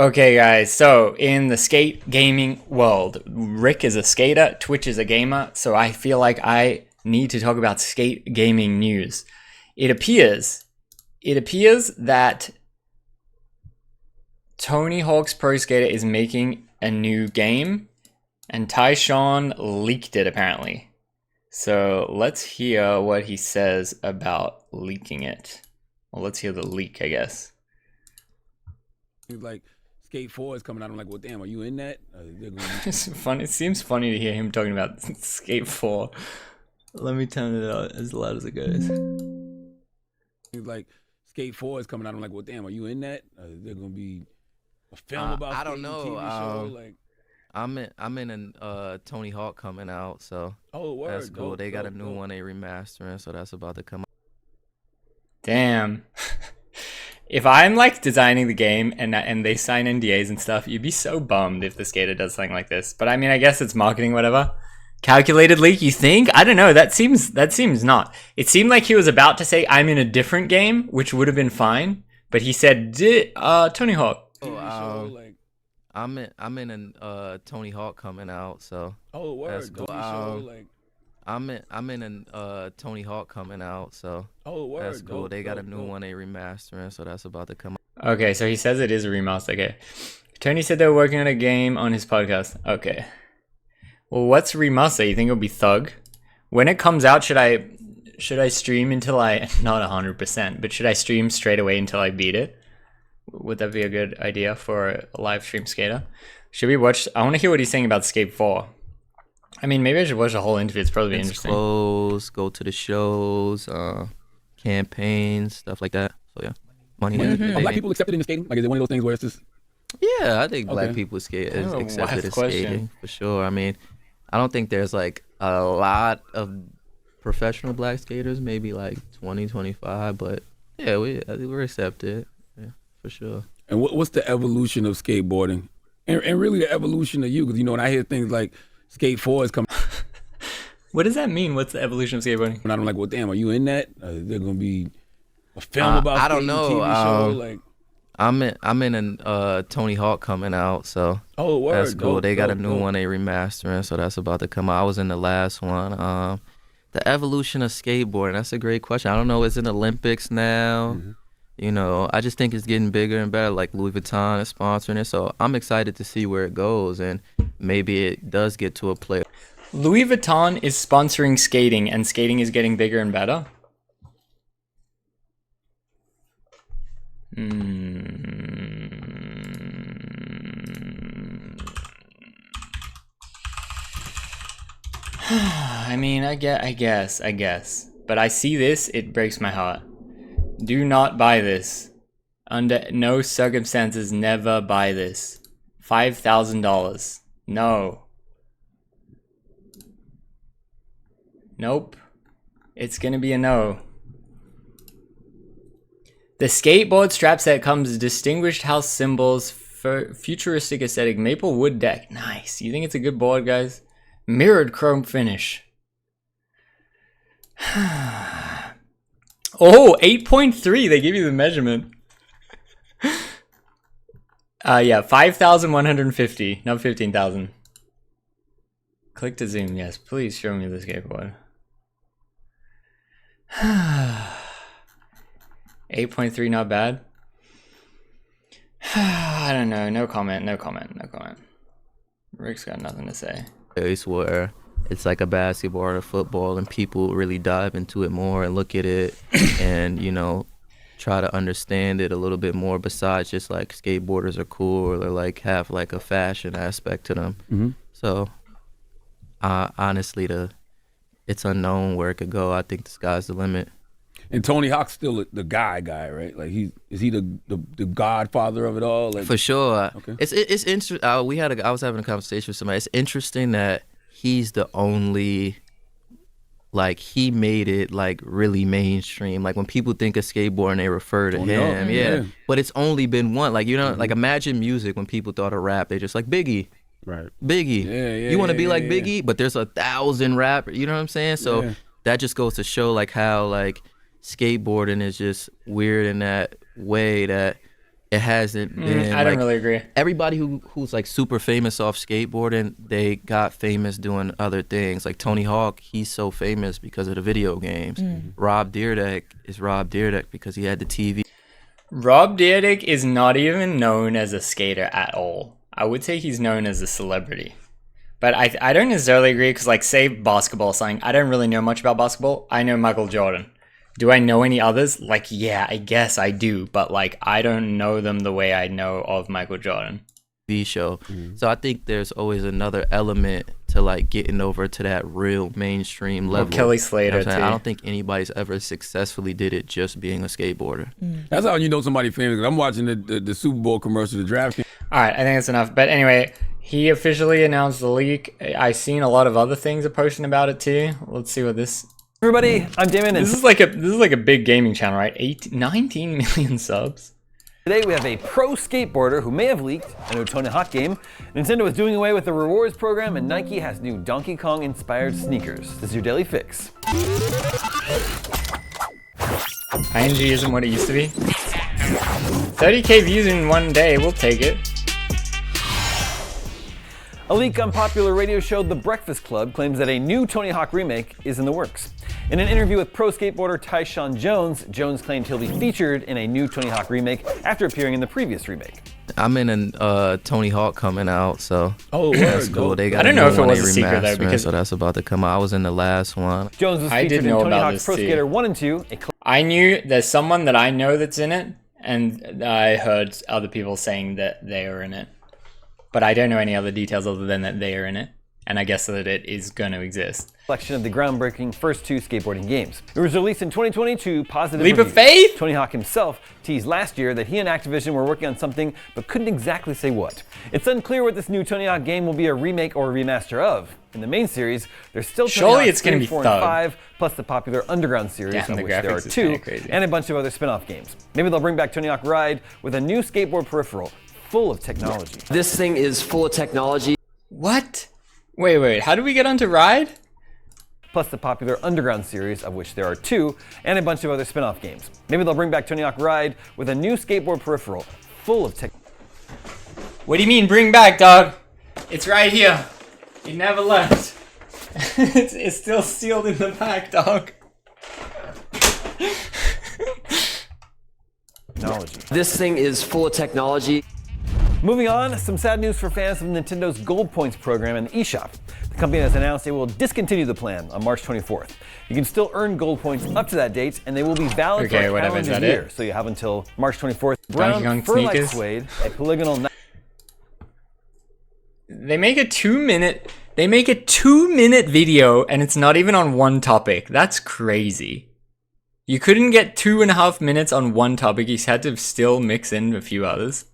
Okay, guys, so in the skate gaming world, Rick is a skater, Twitch is a gamer, so I feel like I need to talk about skate gaming news. It appears that Tony Hawk's Pro Skater is making a new game, and Tyshawn leaked it apparently. So let's hear what he says about leaking it. Well, let's hear the leak, I guess. Like Skate 4 is coming out. I'm like, well, damn, are you in that? It's funny. It seems funny to hear him talking about Skate 4. Let me turn it out as loud as it goes. He's like, Skate 4 is coming out. I'm like, well, damn, are you in that? They're gonna be a film about. I don't know. TV show, like. I'm in a Tony Hawk coming out, so that's cool. They got a new one they remastering, so that's about to come out. Damn. If I'm like designing the game and they sign NDAs and stuff, you'd be so bummed if the skater does something like this. But I mean, I guess it's marketing, whatever. Calculated leak, you think? I don't know. That seems not. It seemed like he was about to say I'm in a different game, which would have been fine. But he said Tony Hawk. I'm in a Tony Hawk coming out, so that's cool. I'm in a Tony Hawk coming out, so that's cool. They got a new one they remastering, so that's about to come out. Okay, so he says it is a remaster. Okay. Tony said they were working on a game on his podcast. Okay. Well, what's remaster? You think it'll be Thug? When it comes out, should I stream until I not 100%, but should I stream straight away until I beat it? Would that be a good idea for a live stream skater? Should we watch? I want to hear what he's saying about Skate 4. I mean, maybe I should watch the whole interview. It's probably interesting. Clothes, go to the shows, campaigns, stuff like that. So yeah, money. Are black people accepted in the skating? Like, is it one of those things where it's just? Yeah, I think black people skate is accepted in skating for sure. I mean, I don't think there's like a lot of professional black skaters, maybe like 20, 25, but yeah, I think we're accepted. Yeah, for sure. And what's the evolution of skateboarding, and really the evolution of you? Because when I hear things like Skate 4 is coming. What does that mean? What's the evolution of skateboarding? And I'm like, well, damn, are you in that? They're gonna be a film about. I don't know. TV show, like. I'm in a Tony Hawk coming out, so that's cool. They got a new one they remastering, so that's about to come out. I was in the last one. The evolution of skateboarding, that's a great question. I don't know, it's in Olympics now. I just think it's getting bigger and better, like Louis Vuitton is sponsoring it, so I'm excited to see where it goes, and maybe it does get to a place. Louis Vuitton is sponsoring skating, and skating is getting bigger and better? I mean, I guess. But I see this, it breaks my heart. Do not buy this. Under no circumstances, never buy this. $5,000. No. Nope. It's gonna be a no. The skateboard strap set comes distinguished house symbols, futuristic aesthetic, maple wood deck. Nice. You think it's a good board, guys? Mirrored chrome finish. Oh, 8.3. They give you the measurement. Yeah, 5,150, not 15,000. Click to zoom. Yes, please show me the skateboard. 8.3, not bad. I don't know. No comment. Rick's got nothing to say. Place where it's like a basketball or a football, and people really dive into it more and look at it and try to understand it a little bit more, besides just like skateboarders are cool or like have like a fashion aspect to them. So honestly, it's unknown where it could go. I think the sky's the limit. And Tony Hawk's still the guy, right? Like is he the godfather of it all? Like, for sure. Okay. It's interesting. I was having a conversation with somebody. It's interesting that he's the only, like, he made it like really mainstream. Like when people think of skateboarding, they refer to him. Yeah. But it's only been one. Like like imagine music when people thought of rap, they just like Biggie. Right. Biggie. Yeah. You want to be like Biggie, but there's 1,000 rappers. You know what I'm saying? So that just goes to show like how like skateboarding is just weird in that way that It hasn't been. I don't really agree. Everybody who's like super famous off skateboarding, they got famous doing other things. Like Tony Hawk, he's so famous because of the video games. Rob Dyrdek is Rob Dyrdek because he had the TV. Rob Dyrdek is not even known as a skater at all. I would say he's known as a celebrity. But I don't necessarily agree because, like, say basketball or something. I don't really know much about basketball. I know Michael Jordan. Do I know any others? Like, yeah, I guess I do. But, like, I don't know them the way I know of Michael Jordan. Show. So I think there's always another element to like getting over to that real mainstream level. Well, Kelly Slater, you know too. I don't think anybody's ever successfully did it just being a skateboarder. That's how you know somebody famous. I'm watching the Super Bowl commercial, the draft. All right, I think that's enough. But anyway, he officially announced the leak. I've seen a lot of other things are posting about it too. Let's see what this... Everybody, I'm Damon, and This is like a big gaming channel, right? 19 million subs. today we have a pro skateboarder who may have leaked a new Tony Hawk game. Nintendo is doing away with the rewards program, and Nike has new Donkey Kong inspired sneakers. This is your daily fix. ING isn't what it used to be. 30k views in one day, we'll take it. A leak on popular radio show The Breakfast Club claims that a new Tony Hawk remake is in the works. In an interview with pro skateboarder Tyshawn Jones, Jones claimed he'll be featured in a new Tony Hawk remake after appearing in the previous remake. I'm in a Tony Hawk coming out, so that's cool. They got I don't know if it was a secret though, remastering, because so that's about to come out. I was in the last one. Jones was I featured did in know Tony about Hawk's this Pro too. Skater 1 and 2, a I knew there's someone that I know that's in it, and I heard other people saying that they are in it. But I don't know any other details other than that they are in it. And I guess that it is going to exist. collection of the groundbreaking first two skateboarding games. It was released in 2022, positive Leap of reviews. faith? Tony Hawk himself teased last year that he and Activision were working on something, but couldn't exactly say what. It's unclear what this new Tony Hawk game will be a remake or a remaster of. In the main series, there's still Tony Surely Hawk it's gonna 3, be 4, Thug. and 5, plus the popular Underground series, Damn, of the which there are graphics is 2, kinda crazy. and a bunch of other spin-off games. Maybe they'll bring back Tony Hawk Ride with a new skateboard peripheral full of technology. This thing is full of technology. What? Wait, how do we get onto Ride? Plus the popular Underground series, of which there are 2, and a bunch of other spin-off games. Maybe they'll bring back Tony Hawk Ride with a new skateboard peripheral full of tech. What do you mean bring back, dog? It's right here. It never left. it's still sealed in the pack, dog. Technology. This thing is full of technology. Moving on, some sad news for fans of Nintendo's Gold Points program and the eShop. The company has announced it will discontinue the plan on March 24th. You can still earn Gold Points up to that date, and they will be valid Okay, for a whatever, is calendar that year. it? So you have until March 24th. Donkey Kong Brown fur-like sneakers? suede, a polygonal. They make a 2-minute video and it's not even on one topic. That's crazy. You couldn't get 2.5 minutes on one topic. You had to still mix in a few others.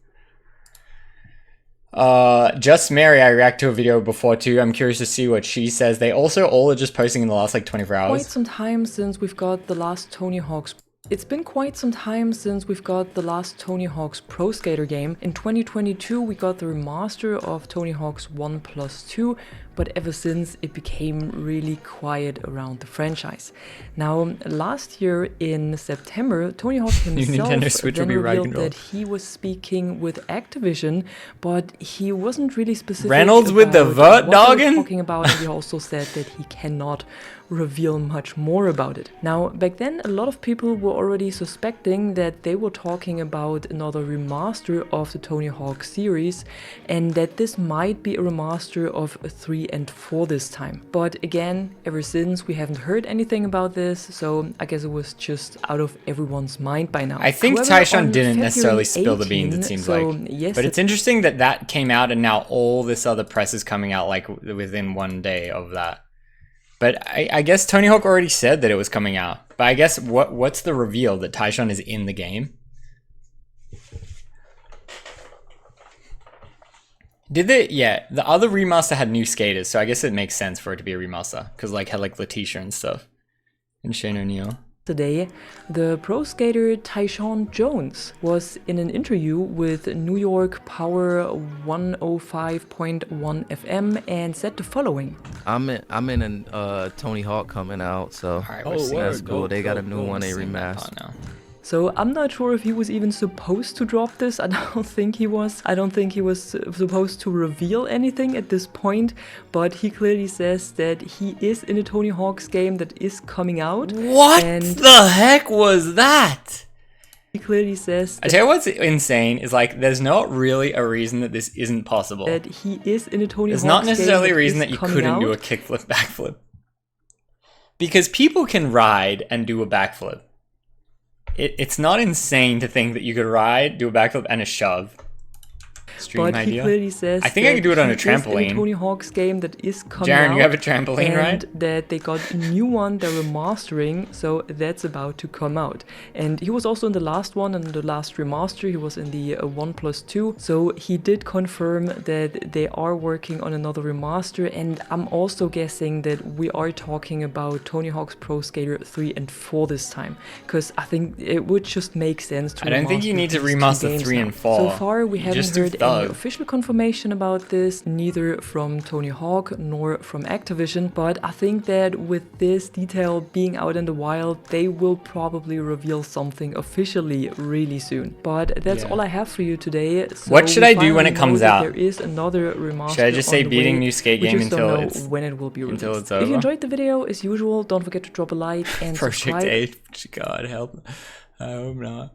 Just Mary, I react to a video before too. I'm curious to see what she says. They also all are just posting in the last like 24 hours. Quite some time since we've got the last Tony Hawk's. It's been quite some time since we've got the last Tony Hawk's Pro Skater game. In 2022 we got the remaster of Tony Hawk's 1+2, but ever since it became really quiet around the franchise. Now, last year in September, Tony Hawk himself Nintendo Switch will then be ride revealed control. that he was speaking with Activision, but he wasn't really specific Reynolds with the about vert what they were doggin'? talking about, and he also said that he cannot reveal much more about it. Now, back then a lot of people were already suspecting that they were talking about another remaster of the Tony Hawk series, and that this might be a remaster of 3 and 4 this time. But again, ever since we haven't heard anything about this, so I guess it was just out of everyone's mind by now. I think However, Tyshawn on didn't necessarily February spill the beans, it 18, seems so like. yes, But it's interesting that that came out and now all this other press is coming out like within one day of that. But I guess Tony Hawk already said that it was coming out. But I guess what's the reveal that Tyshawn is in the game? Did they? Yeah, the other remaster had new skaters, so I guess it makes sense for it to be a remaster because like had like Letitia and stuff, and Shane O'Neill. Today, the pro skater Tyshawn Jones was in an interview with New York Power 105.1 FM and said the following. I'm in a Tony Hawk coming out, so All right, we're seeing that's that. cool. They got a new one, they Seeing that remastered. part now. So I'm not sure if he was even supposed to drop this. I don't think he was. I don't think he was supposed to reveal anything at this point, but he clearly says that he is in a Tony Hawk's game that is coming out. What and the heck was that? he clearly says I tell you what's insane is like there's not really a reason that this isn't possible. that he is in a Tony There's Hawk's not necessarily a game reason that that you is coming couldn't do a out. kickflip backflip. Because people can ride and do a backflip. It's not insane to think that you could ride, do a backflip, and a shove. Stream But idea. he clearly says I think I that could do it on a he is in trampoline. Tony Hawk's game that is coming Jaren, out. you have a trampoline, and right? that they got a new one they're remastering, so that's about to come out. And he was also in the last one, and the last remaster, he was in the 1+2. So he did confirm that they are working on another remaster, and I'm also guessing that we are talking about Tony Hawk's Pro Skater 3 and 4 this time, because I think it would just make sense to I don't think you need to these two remaster games 3 now. and 4. So far, we You haven't just do heard any Thug. official confirmation about this, neither from Tony Hawk nor from Activision, but I think that with this detail being out in the wild, they will probably reveal something officially really soon. But that's Yeah. all I have for you today. So What should we I do when finally it comes know that out? There is another remaster. Should I just say on the beating way. new skate We game just until don't know it's when it will be released. until it's If over? you enjoyed the video, as usual, don't forget to drop a like and Project subscribe. 8. God help. I hope not.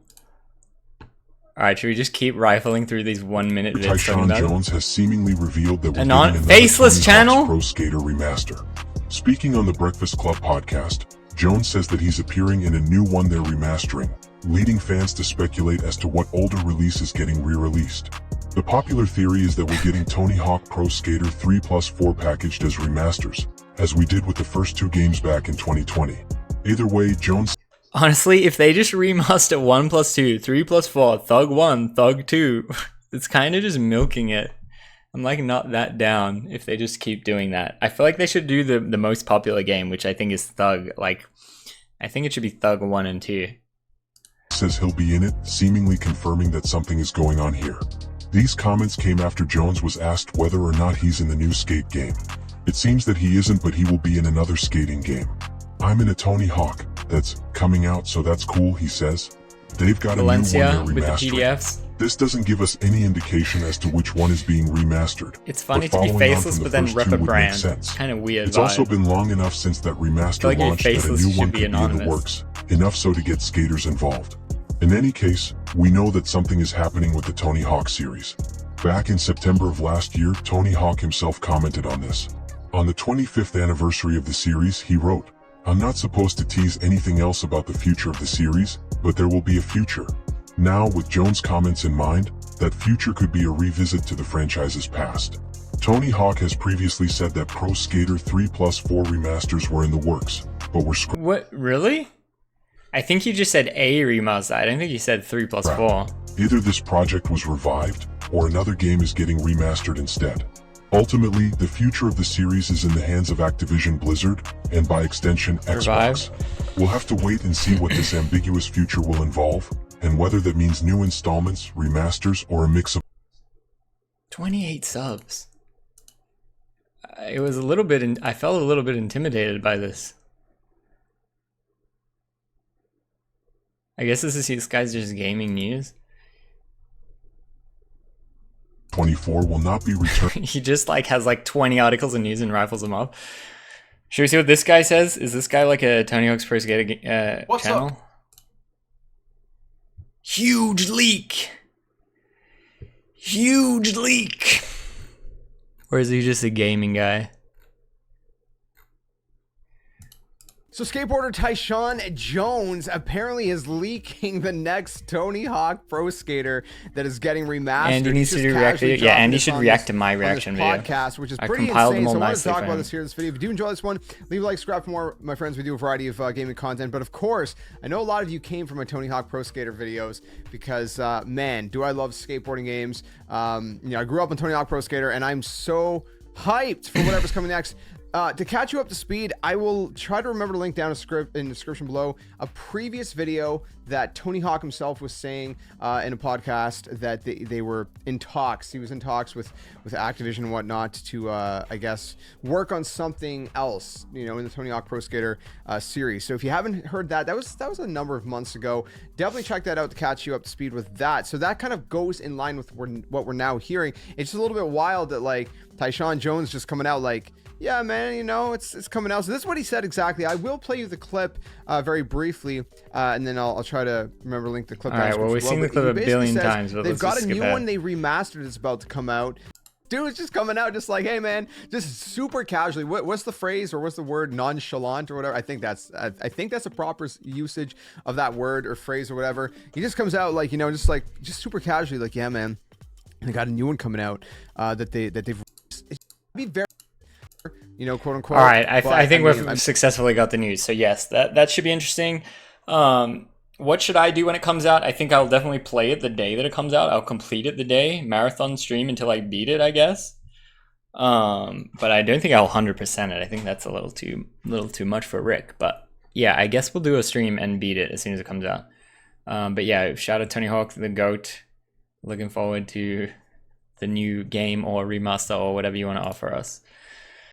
Alright, should we just keep rifling through these 1 minute vids talking Tyshawn about it? Jones has seemingly revealed that we're Anon- getting another faceless Tony channel? Hawk's Pro Skater remaster. Speaking on the Breakfast Club podcast, Jones says that he's appearing in a new one they're remastering, leading fans to speculate as to what older release is getting re-released. The popular theory is that we're getting Tony Hawk Pro Skater 3+4 packaged as remasters, as we did with the first two games back in 2020. Either way, Jones Honestly, if they just remaster 1+2, 3+4, Thug 1, Thug 2, it's kind of just milking it. I'm like not that down if they just keep doing that. I feel like they should do the most popular game, which I think is Thug. Like, I think it should be Thug 1 and 2. says he'll be in it, seemingly confirming that something is going on here. These comments came after Jones was asked whether or not he's in the new skate game. It seems that he isn't, but he will be in another skating game. I'm in a Tony Hawk that's coming out, so that's cool, he says. They've got Valencia a new one with they're the remastering. PDFs. This doesn't give us any indication as to which one is being remastered. It's funny but to be following on faceless, from the but then first rep two a would make brand. sense. Kind of weird It's vibe. also been long enough since that remaster like you're launched that a faceless, new you one should be could be in the anonymous. works, enough so to get skaters involved. In any case, we know that something is happening with the Tony Hawk series. Back in September of last year, Tony Hawk himself commented on this. On the 25th anniversary of the series, he wrote, "I'm not supposed to tease anything else about the future of the series, but there will be a future." Now, with Jones' comments in mind, that future could be a revisit to the franchise's past. Tony Hawk has previously said that Pro Skater 3+4 remasters were in the works, but were scrapped. What? Really? I think you just said a remaster. I don't think you said 3+4. Either this project was revived, or another game is getting remastered instead. Ultimately, the future of the series is in the hands of Activision Blizzard, and by extension, Xbox. We'll have to wait and see what this ambiguous future will involve, and whether that means new installments, remasters, or a mix of 28 subs. It was a little bit. I felt a little bit intimidated by this. I guess this guy's just gaming news. 24 will not be returned. He just like has like 20 articles of news and rifles them up. Should we see what this guy says? Is this guy like a Tony Hawk's Pro Skater What's channel? up? Huge leak. Huge leak. Or is he just a gaming guy? So skateboarder Tyshawn Jones apparently is leaking the next Tony Hawk Pro Skater that is getting remastered. Andy needs He's to just do react casually video. Yeah, dropping Andy this should on react this- to my on this reaction video. podcast, which is I pretty compiled insane. them all So I want to nicely talk for about him. this here in this video. If you do enjoy this one, leave a like, subscribe for more. My friends, we do a variety of gaming content. But of course, I know a lot of you came from my Tony Hawk Pro Skater videos because, man, do I love skateboarding games. I grew up on Tony Hawk Pro Skater, and I'm so hyped for whatever's coming next. To catch you up to speed, I will try to remember to link down in the description below a previous video that Tony Hawk himself was saying in a podcast that they were in talks. He was in talks with Activision and whatnot to, I guess, work on something else, you know, in the Tony Hawk Pro Skater series. So if you haven't heard that, that was a number of months ago. Definitely check that out to catch you up to speed with that. So that kind of goes in line with what we're now hearing. It's just a little bit wild that like Tyshawn Jones just coming out like, yeah, man, you know, it's coming out. So this is what he said exactly. I will play you the clip very briefly, and then I'll try to remember to link the clip. All right, well, we've seen the clip a billion times, but they've let's got just a skip new that. one they remastered. It's about to come out. Dude, it's just coming out just like, hey, man, just super casually. What's the phrase or what's the word? Nonchalant or whatever. I think that's a proper usage of that word or phrase or whatever. He just comes out like, you know, just super casually, like, yeah, man, they got a new one coming out that they've be very, you know, quote unquote. All right, I think we've successfully got the news. So yes, that should be interesting. What should I do when it comes out? I think I'll definitely play it the day that it comes out. I'll complete it the day, marathon stream until I beat it, I guess. But I don't think I'll 100% it. I think that's a little too much for Rick. But yeah, I guess we'll do a stream and beat it as soon as it comes out. But yeah, shout out Tony Hawk, the GOAT. Looking forward to the new game or remaster or whatever you want to offer us.